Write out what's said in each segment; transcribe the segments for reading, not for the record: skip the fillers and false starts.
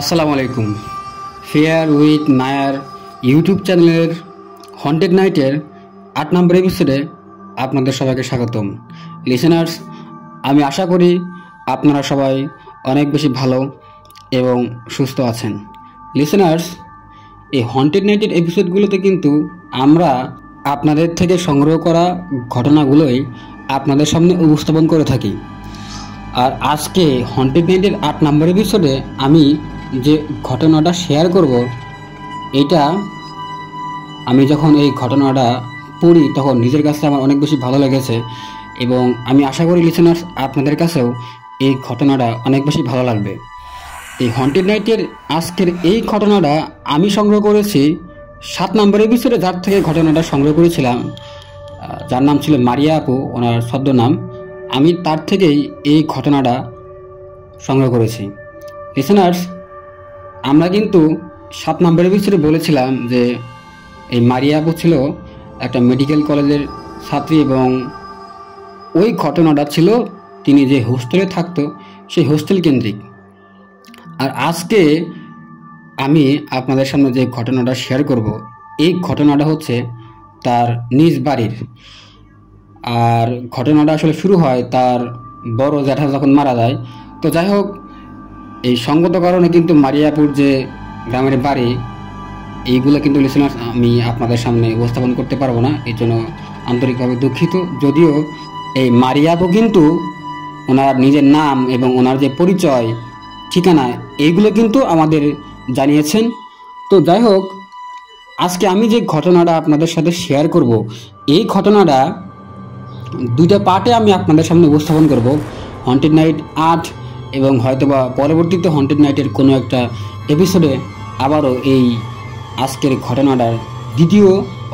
আসসালামু আলাইকুম। Fair with Nair YouTube চ্যানেলের হন্টেড নাইটের ৮ নম্বর এপিসোডে আপনাদের সবাইকে স্বাগতম। লিসেনার্স, আমি আশা করি আপনারা সবাই অনেক বেশি ভালো এবং সুস্থ আছেন। লিসেনার্স, এই হন্টেড নাইটের এপিসোডগুলোতে কিন্তু আমরা আপনাদের থেকে সংগ্রহ করা ঘটনাগুলোই আপনাদের সামনে উপস্থাপন করে থাকি। আর আজকে হন্টেড নাইটের ৮ নম্বর এপিসোডে আমি যে ঘটনাটা শেয়ার করব, এটা আমি যখন এই ঘটনাটা পড়ি তখন নিজের কাছে আমার অনেক বেশি ভালো লেগেছে এবং আমি আশা করি লিসেনার্স আপনাদের কাছেও এই ঘটনাটা অনেক বেশি ভালো লাগবে। এই হন্টেড নাইটের আজকের এই ঘটনাটা আমি সংগ্রহ করেছি ৭ নম্বর এপিসোডে, যার থেকে ঘটনাটা সংগ্রহ করেছিলাম, যার নাম ছিল মারিয়া আপু, ওনার ছদ্মনাম। আমি তার থেকেই এই ঘটনাটা সংগ্রহ করেছি। লিসেনার্স, আমরা কিন্তু ৭ নম্বর এপিসোডে বলেছিলাম যে এই মারিয়া আপু ছিল একটা মেডিকেল কলেজের ছাত্রী এবং ওই ঘটনাটা ছিল তিনি যে হোস্টেলে থাকতো সেই হোস্টেল কেন্দ্রিক। আর আজকে আমি আপনাদের সামনে যে ঘটনাটা শেয়ার করব, এই ঘটনাটা হচ্ছে তার নিজ বাড়ির। আর ঘটনাটা আসলে শুরু হয় তার বড় জ্যাঠা যখন মারা যায়। তো যাই হোক, এই সঙ্গত কারণে কিন্তু মারিয়াপুর যে গ্রামের বাড়ি, এইগুলো কিন্তু লিসেনার্স আমি আপনাদের সামনে উপস্থাপন করতে পারবো না, এই জন্য আন্তরিকভাবে দুঃখিত। যদিও এই মারিয়াপু কিন্তু ওনার নিজের নাম এবং ওনার যে পরিচয়, ঠিকানা, এইগুলো কিন্তু আমাদের জানিয়েছেন। তো যাই হোক, আজকে আমি যে ঘটনাটা আপনাদের সাথে শেয়ার করব, এই ঘটনাটা দুইটা পার্টে আমি আপনাদের সামনে উপস্থাপন করব। হন্টেড নাইট ৮ এবং হয়তোবা পরবর্তীতে হন্টেড নাইটের কোনো একটা এপিসোডে আবারও এই আজকের ঘটনাটার দ্বিতীয়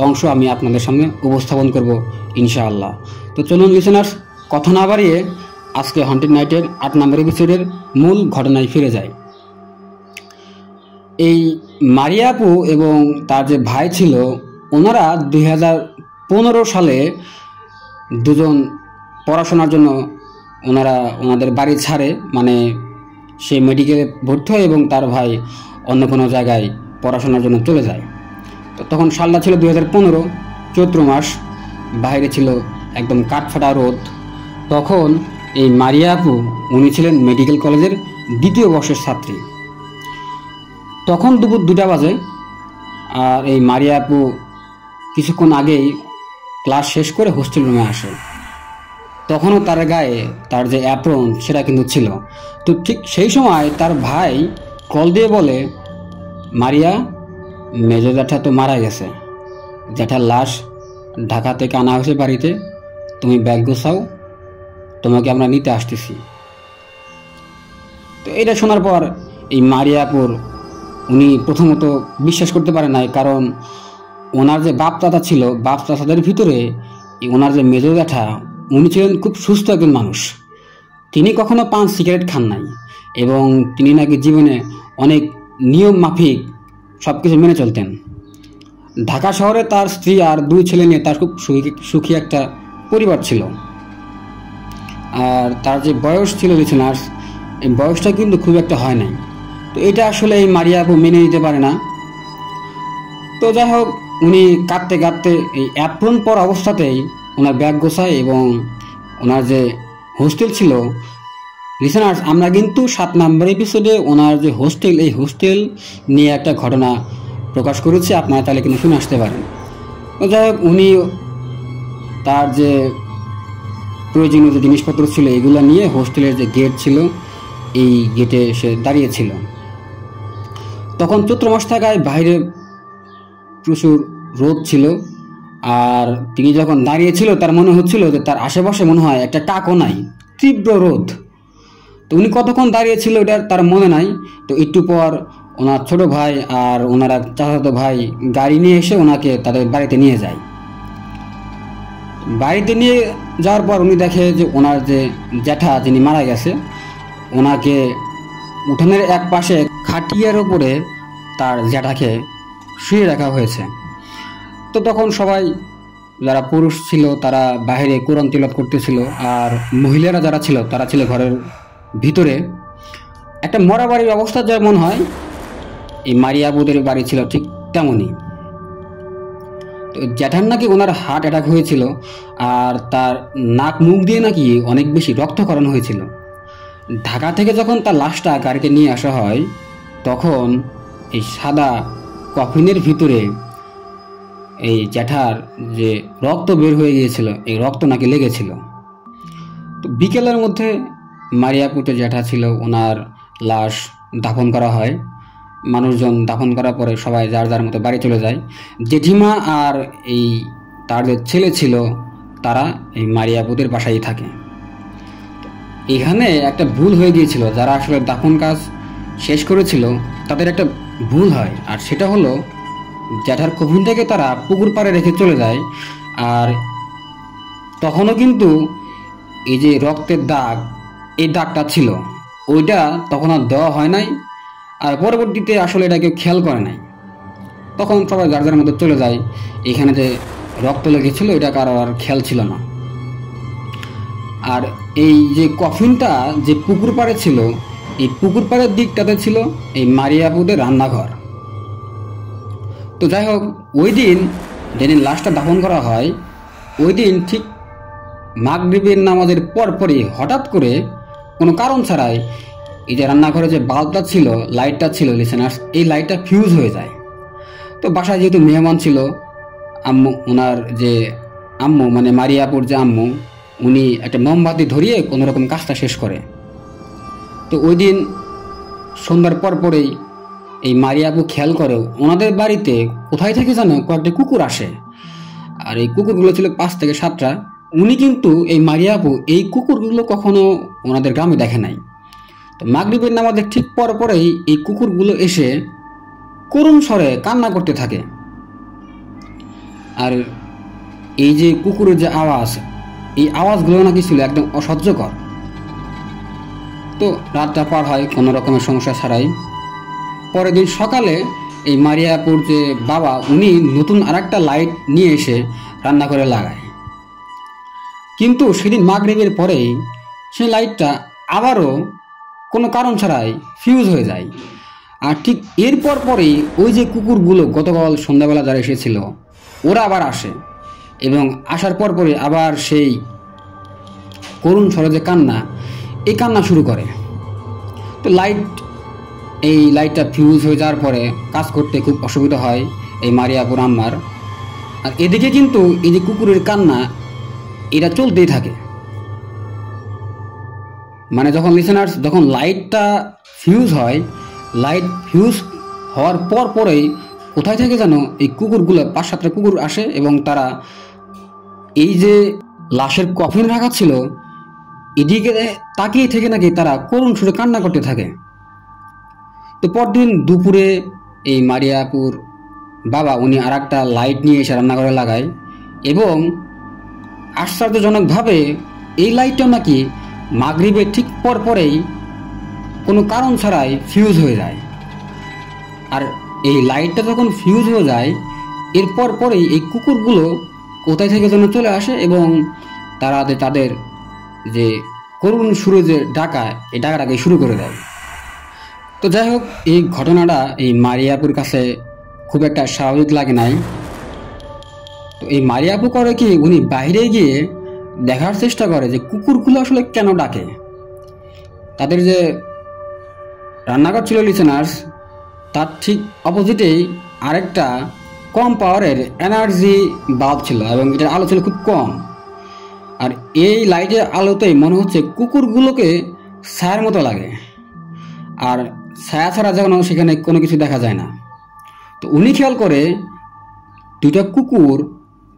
অংশ আমি আপনাদের সামনে উপস্থাপন করব ইনশাআল্লাহ। তো চলুন লিসেনার্স, কথা না বাড়িয়ে আজকে হন্টেড নাইটের ৮ নম্বর এপিসোডের মূল ঘটনায় ফিরে যায়। এই মারিয়া আপু এবং তার যে ভাই ছিল, ওনারা 2015 সালে দুজন পড়াশোনার জন্য ওনাদের বাড়ি ছাড়ে, মানে সে মেডিকেলে ভর্তি হয় এবং তার ভাই অন্য কোনো জায়গায় পড়াশোনার জন্য চলে যায়। তো তখন সালটা ছিল 2015, চৈত্র মাস, বাইরে ছিল একদম কাঠফাটা রোদ। তখন এই মারিয়া আপু, উনি ছিলেন মেডিকেল কলেজের 2য় বর্ষের ছাত্রী। তখন দুপুর 2টা বাজে। আর এই মারিয়া আপু কিছুক্ষণ আগেই ক্লাস শেষ করে হোস্টেল রুমে আসে। তখনও তার গায়ে তার যে অ্যাপ্রন সেটা কিন্তু ছিল। তো ঠিক সেই সময় তার ভাই কল দিয়ে বলে, মারিয়া, মেজো জ্যাঠা তো মারা গেছে, জ্যাঠার লাশ ঢাকা থেকে আনা হয়েছে বাড়িতে, তুমি ব্যাগ গোছাও, তোমাকে আমরা নিতে আসতেছি। তো এটা শোনার পর এই মারিয়া আপুর, উনি প্রথমত বিশ্বাস করতে পারে নাই, কারণ ওনার যে বাপ চাচা ছিল, বাপ চাচাদের ভিতরে ওনার যে মেজো জ্যাঠা, উনি ছিলেন খুব সুস্থ একজন মানুষ। তিনি কখনো পান সিগারেট খান নাই এবং তিনি নাকি জীবনে অনেক নিয়ম মাফিক সব কিছু মেনে চলতেন। ঢাকা শহরে তার স্ত্রী আর 2 ছেলে নিয়ে তার খুব সুখী একটা পরিবার ছিল। আর তার যে বয়স ছিল লিসেনার্স, এই বয়সটা কিন্তু খুব একটা হয় নাই। তো এটা আসলে এই মারিয়া আপু মেনে নিতে পারে না। তো যাই হোক, উনি কাঁদতে কাঁদতে এই অ্যাপ্রন পর অবস্থাতেই ওনার ব্যাগ গোছায় এবং ওনার যে হোস্টেল ছিল, লিসেনার্স আমরা কিন্তু 7 নম্বর এপিসোডে ওনার যে হোস্টেল, এই হোস্টেল নিয়ে একটা ঘটনা প্রকাশ করেছি, আপনারা তাহলে কিন্তু শুনে আসতে পারেন। তো যাই হোক, উনি তার যে প্রয়োজনীয় যে জিনিসপত্র ছিল এগুলো নিয়ে হোস্টেলের যে গেট ছিল, এই গেটে সে দাঁড়িয়েছিল। তখন চৈত্র মাস থাকায় বাইরে প্রচুর রোদ ছিল। আর তিনি যখন দাঁড়িয়েছিল তার মনে হচ্ছিল যে তার আশেপাশে মনে হয় একটা টাকও নাই, তীব্র রোদ। তো উনি কতক্ষণ দাঁড়িয়েছিল এটা তার মনে নাই। তো একটু পর ওনার ছোট ভাই আর ওনার এক চাচাতো ভাই গাড়ি নিয়ে এসে ওনাকে তাদের বাড়িতে নিয়ে যায়। বাড়িতে নিয়ে যাওয়ার পর উনি দেখে যে ওনার যে জ্যাঠা যিনি মারা গেছে, ওনাকে উঠানের এক পাশে খাটিয়ার ওপরে তার জ্যাঠাকে শুয়ে রাখা হয়েছে। তো তখন সবাই যারা পুরুষ ছিল তারা বাইরে কোরআন তিলাওয়াত করতেছিল, আর মহিলারা যারা ছিল তারা ছিল ঘরের ভিতরে। একটা মরা বাড়ির অবস্থা যেমন হয়, এই মারিয়া আপুদের বাড়ি ছিল ঠিক তেমনই। তো জ্যাঠার নাকি ওনার হার্ট অ্যাটাক হয়েছিল, আর তার নাক মুখ দিয়ে নাকি অনেক বেশি রক্তক্ষরণ হয়েছিল। ঢাকা থেকে যখন তার লাশটা গাড়িতে নিয়ে আসা হয়, তখন এই সাদা কফিনের ভিতরে এই জ্যাঠার যে রক্ত বের হয়ে গিয়েছিল, এই রক্ত নাকি লেগেছিল। তো বিকেলের মধ্যে মারিয়াপুরে জ্যাঠা ছিল, ওনার লাশ দাফন করা হয়। মানুষজন দাফন করার পরে সবাই যার যার মতো বাড়ি চলে যায়। জেঠিমা আর এই তার যে ছেলে ছিল, তারা এই মারিয়াপুরের বাসায় থাকে। এখানে একটা ভুল হয়ে গিয়েছিল, যারা আসলে দাফন কাজ শেষ করেছিল তাদের একটা ভুল হয়, আর সেটা হলো জ্যাঠার কফিনটাকে তারা পুকুর পাড়ে রেখে চলে যায়। আর তখনও কিন্তু এই যে রক্তের দাগ, এই দাগটা ছিল, ওইটা তখন আর দেওয়া হয় নাই। আর পরবর্তীতে আসলে এটা কেউ খেয়াল করে নাই, তখন সবাই যার যার মতো চলে যায়। এখানে যে রক্ত লেগেছিল এটা কারো আর খেয়াল ছিল না। আর এই যে কফিনটা যে পুকুর পাড়ে ছিল, এই পুকুর পাড়ের দিকটাতে ছিল এই মারিয়াপুদের রান্নাঘর। তো যাই হোক, ওই দিন যেদিন লাশটা দাফন করা হয়, ওই দিন ঠিক মাগরিবের নামাজের পরপরই হঠাৎ করে কোনো কারণ ছাড়াই এই যে রান্নাঘরে যে বাল্বটা ছিল, লাইটটা ছিল লিসেনার্স, এই লাইটটা ফিউজ হয়ে যায়। তো বাসায় যেহেতু মেহমান ছিল, আম্মু, ওনার যে আম্মু মানে মারিয়াপুর যে আম্মু, উনি একটা মোমবাতি ধরিয়ে কোনোরকম কাজটা শেষ করে। তো ওই দিন সন্ধ্যার পরেই এই মারিয়াপু খেয়াল করে ওনাদের বাড়িতে কোথায় থেকে যেন কয়েকটা কুকুর আসে। আর এই কুকুরগুলো ছিল 5 থেকে 7টা। উনি কিন্তু এই মারিয়াপু এই কুকুরগুলো কখনো ওনাদের গ্রামে দেখে নাই। তো মাগরিবের নামাজের ঠিক পরেই এই কুকুরগুলো এসে করুণ স্বরে কান্না করতে থাকে। আর এই যে কুকুরের যে আওয়াজ, এই আওয়াজগুলো নাকি ছিল একদম অসহ্যকর। তো রাতটা পার হয় কোনো রকমের সমস্যা ছাড়াই। পরের দিন সকালে এই মারিয়াপুর যে বাবা, উনি নতুন আরেকটা লাইট নিয়ে এসে রান্না করে লাগায়। কিন্তু সেদিন মাগরিবের পরেই সেই লাইটটা আবারও কোনো কারণ ছাড়াই ফিউজ হয়ে যায়। আর ঠিক এরপর পরেই ওই যে কুকুরগুলো গতকাল সন্ধ্যাবেলা যারা এসেছিল, ওরা আবার আসে, এবং আসার পরই আবার সেই করুণ স্বরে যে কান্না, এই কান্না শুরু করে। তো এই লাইটটা ফিউজ হয়ে যাওয়ার পরে কাজ করতে খুব অসুবিধা হয় এই মারিয়াপুর আম্মার। আর এদিকে কিন্তু এই যে কুকুরের কান্না, এটা চলতেই থাকে। মানে যখন লিসেনার্স, যখন লাইটটা ফিউজ হয়, লাইট ফিউজ হওয়ার পরেই কোথায় থেকে যেন এই কুকুরগুলো 5-7টা কুকুর আসে, এবং তারা এই যে লাশের কফিন রাখা ছিল এদিকে তাকিয়ে থেকে নাকি তারা করুণ সুরে কান্না করতে থাকে। তো পরদিন দুপুরে এই মারিয়াপুর বাবা, উনি আর একটা লাইট নিয়ে এসে রান্নাঘরে লাগায়, এবং আশ্চর্যজনকভাবে এই লাইটটা নাকি মাগরিবের ঠিক পরেই কোনো কারণ ছাড়াই ফিউজ হয়ে যায়। আর এই লাইটটা যখন ফিউজ হয়ে যায়, এরপর পরেই এই কুকুরগুলো কোথায় থেকে যেন চলে আসে, এবং তারা তাদের যে করুণ সুরে যে ডাকা, এই ডাকাটাকে শুরু করে দেয়। তো যাই হোক, এই ঘটনাটা এই মারিয়াপুর কাছে খুব একটা স্বাভাবিক লাগে নাই। তো এই মারিয়াপু করে কি, উনি বাইরে গিয়ে দেখার চেষ্টা করে যে কুকুরগুলো আসলে কেন ডাকে। তাদের যে রান্নাঘর ছিল লিসেনার্স, তার ঠিক অপোজিটেই আরেকটা কম পাওয়ারের এনার্জি বাল্ব ছিল, এবং এটার আলো ছিল খুব কম। আর এই লাইটের আলোতেই মনে হচ্ছে কুকুরগুলোকে ছায়ার মতো লাগে, আর ছায়া ছাড়া যেন সেখানে কোনো কিছু দেখা যায় না। তো উনি খেয়াল করে 2টা কুকুর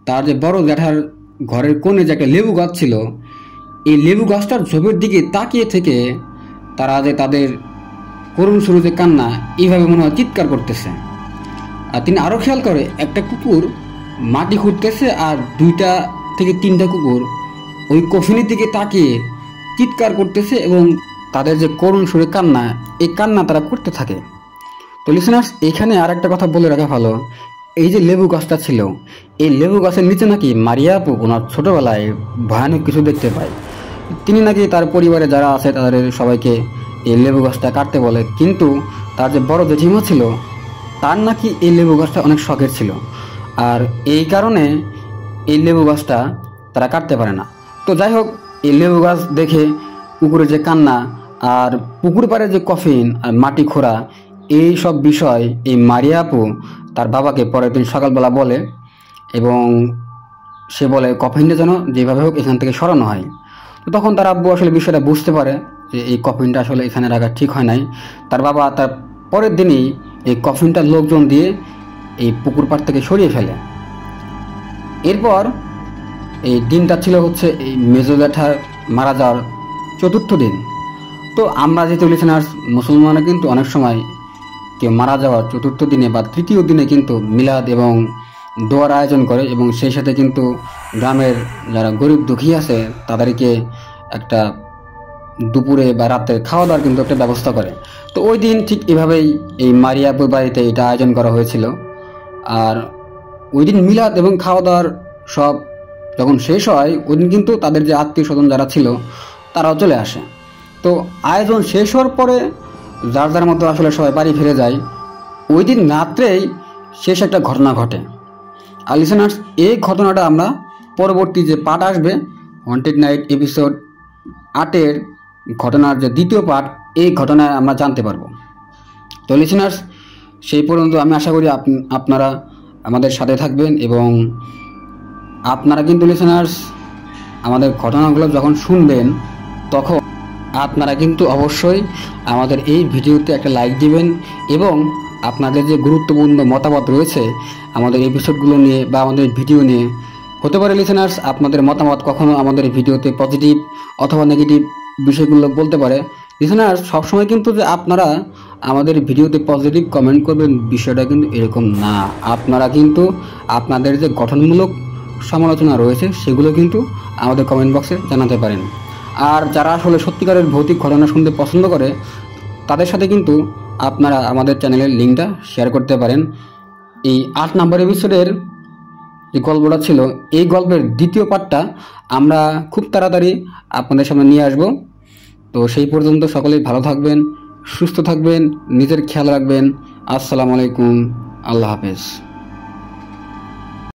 তার যে বড় জ্যাঠার ঘরের কোণে যে একটা লেবু গাছ ছিল, এই লেবু গাছটার ঝোপের দিকে তাকিয়ে থেকে তারা যে তাদের করুণ সুরে যে কান্না, এইভাবে মনে হয় চিৎকার করতেছে। আর তিনি আরও খেয়াল করে একটা কুকুর মাটি খুঁড়তেছে, আর 2টা থেকে 3টা কুকুর ওই কফিনের দিকে তাকিয়ে চিৎকার করতেছে, এবং তাদের যে করুণ সুরে কান্না, এই কান্না তারা করতে থাকে। তো লিসেনার্স, এখানে আর একটা কথা বলে রাখা ভালো, এই যে লেবু গাছটা ছিল, এই লেবু গাছের নিচে নাকি মারিয়াপু ওনার ছোটোবেলায় ভয়ানক কিছু দেখতে পায়। তিনি নাকি তার পরিবারে যারা আছে তাদের সবাইকে এই লেবু গাছটা কাটতে বলে, কিন্তু তার যে বড় জেঠিমা ছিল তার নাকি এই লেবু গাছটা অনেক শখের ছিল, আর এই কারণে এই লেবু গাছটা তারা কাটতে পারে না। তো যাই হোক, এই লেবু গাছ দেখে পুকুরে যে কান্না আর পুকুর পাড়ে যে কফিন আর মাটি খোঁড়া, এই সব বিষয় এই মারিয়া আপু তার বাবাকে পরের দিন সকালবেলা বলে, এবং সে বলে কফিনটা যেন যেভাবে হোক এখান থেকে সরানো হয়। তো তখন তার আব্বু আসলে বিষয়টা বুঝতে পারে যে এই কফিনটা আসলে এখানে রাখা ঠিক হয় নাই। তার বাবা তার পরের দিনই এই কফিনটা লোকজন দিয়ে এই পুকুর পাড় থেকে সরিয়ে ফেলে। এরপর এই দিনটা ছিল হচ্ছে এই মেজো জ্যাঠার মারা যাওয়ার 4র্থ দিন। তো আমরা যেহেতু লিসেনার্স মুসলমানরা কিন্তু অনেক সময় কেউ মারা যাওয়ার 4র্থ দিনে বা 3য় দিনে কিন্তু মিলাদ এবং দোয়ার আয়োজন করে, এবং সেই সাথে কিন্তু গ্রামের যারা গরিব দুঃখী আছে তাদেরকে একটা দুপুরে বা রাতে খাওয়া দাওয়ার কিন্তু একটা ব্যবস্থা করে। তো ওই দিন ঠিক এভাবেই এই মারিয়াপুর বাড়িতে এটা আয়োজন করা হয়েছিল। আর ওই দিন মিলাদ এবং খাওয়া দাওয়ার সব যখন শেষ হয়, ওই দিন কিন্তু তাদের যে আত্মীয় স্বজন যারা ছিল তারাও চলে আসে। তো আয়োজন শেষ হওয়ার পরে যার যার মতো আসলে সবাই বাড়ি ফিরে যায়। ওই দিন রাত্রেই শেষ একটা ঘটনা ঘটে। আর লিসেনার্স, এই ঘটনাটা আমরা পরবর্তী যে পার্ট আসবে হন্টেড নাইট এপিসোড 8-এর ঘটনার যে 2য় পার্ট, এই ঘটনায় আমরা জানতে পারবো। তো লিসেনার্স, সেই পর্যন্ত আমি আশা করি আপনারা আমাদের সাথে থাকবেন, এবং আপনারা কিন্তু লিসেনার্স আমাদের ঘটনাগুলো যখন শুনবেন তখন আপনারা কিন্তু অবশ্যই আমাদের এই ভিডিওতে একটা লাইক দিবেন, এবং আপনাদের যে গুরুত্বপূর্ণ মতামত রয়েছে আমাদের এপিসোডগুলো নিয়ে বা আমাদের ভিডিও নিয়ে, হতে পারে লিসেনার্স আপনাদের মতামত কখনো আমাদের ভিডিওতে পজিটিভ অথবা নেগেটিভ বিষয়গুলো বলতে পারে। লিসেনার্স, সবসময় কিন্তু যে আপনারা আমাদের ভিডিওতে পজিটিভ কমেন্ট করবেন বিষয়টা কিন্তু এরকম না। আপনারা কিন্তু আপনাদের যে গঠনমূলক সমালোচনা রয়েছে সেগুলো কিন্তু আমাদের কমেন্ট বক্সে জানাতে পারেন। আর যারা আসলে সত্যিকারের ভৌতিক ঘটনা শুনতে পছন্দ করে তাদের সাথে কিন্তু আপনারা আমাদের চ্যানেলের লিঙ্কটা শেয়ার করতে পারেন। এই 8 নম্বর এপিসোডের যে গল্পটা ছিল, এই গল্পের 2য় পার্টটা আমরা খুব তাড়াতাড়ি আপনাদের সামনে নিয়ে আসব। তো সেই পর্যন্ত সকলেই ভালো থাকবেন, সুস্থ থাকবেন, নিজের খেয়াল রাখবেন। আসসালামু আলাইকুম, আল্লাহ হাফেজ।